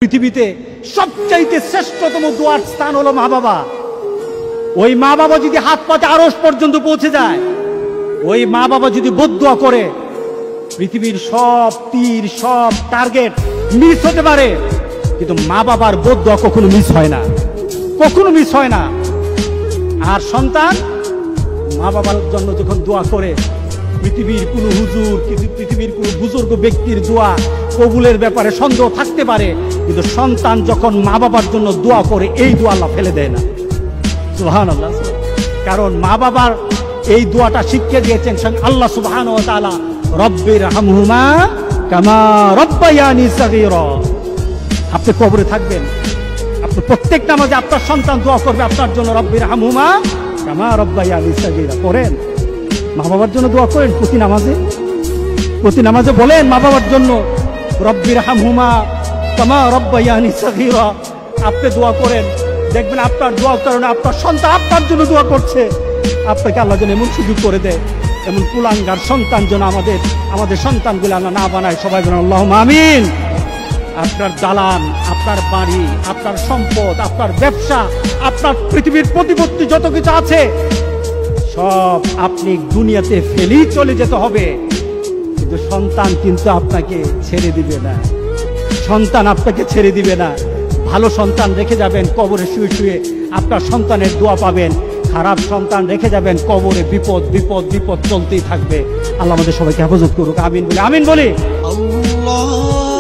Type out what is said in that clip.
পৃথিবীতে সবচাইতে শ্রেষ্ঠতম দোয়ার স্থান হলো মা বাবা। ওই মা বাবা যদি হাত পাতে আরশ পর্যন্ত পৌঁছে যায়, ওই মা বাবা যদি বদদুয়া করে, পৃথিবীর সব তীর সব টার্গেট মিস হতে পারে, কিন্তু মা বাবার বদদুয়া কখনো মিস হয় না, কখনো মিস হয় না। আর সন্তান মা বাবার জন্য যখন দোয়া করে, পৃথিবীর কোন হুজুর, পৃথিবীর কোন বুজুর্গ ব্যক্তির দোয়া কবুলের ব্যাপারে সন্দেহ থাকতে পারে, কিন্তু সন্তান যখন মা বাবার জন্য দোয়া করে, এই দোয়া আল্লাহ ফেলে দেয় না। সুবহানাল্লাহ। কারণ মা বাবার এই দোয়াটা শিখিয়ে দিয়েছেন আল্লাহ সুবহানাহু ওয়া তাআলা, রব্বির হামহুমা কামা রব্বায়ানি সগীরা। আপনি কবরে থাকবেন, আপনি প্রত্যেক নামাজে আপনার সন্তান দোয়া করবে আপনার জন্য, রব্বির হামহুমা কামা রব্বায়ানি সগীরা। করেন, মা বাবার জন্য দোয়া করেন প্রতি নামাজে বলেন মা বাবার জন্য, রব্বির হামহুমা কামা রব্বায়ানি সগীরা। আপনি দোয়া করেন, দেখবেন আপনার দোয়ার কারণে আপনার সন্তান আপনার জন্য দোয়া করছে। আপনাকে আল্লাহ যেন এমন সুযোগ করে দেয়, এমন কুলাঙ্গার সন্তান যেন আমাদের সন্তানগুলো আল্লাহ না বানায়। সবাই বলেন আল্লাহুম্মা আমিন। আপনার দালান, আপনার বাড়ি, আপনার সম্পদ, আপনার ব্যবসা, আপনার পৃথিবীর প্রতিপত্তি যত কিছু আছে, সব আপনি দুনিয়াতে ফেলেই চলে যেতে হবে, কিন্তু সন্তান কিন্তু আপনাকে ছেড়ে দিবে না। সন্তান আপনাকে ছেড়ে দিবে না। ভালো সন্তান রেখে যাবেন, কবরে শুয়ে শুয়ে আপনার সন্তানের দোয়া পাবেন। খারাপ সন্তান রেখে যাবেন, কবরে বিপদ বিপদ বিপদ চলতেই থাকবে। আল্লাহ আমাদের সবাইকে হেফাজত করুক। আমিন বলি, আমিন বলি। আল্লাহ।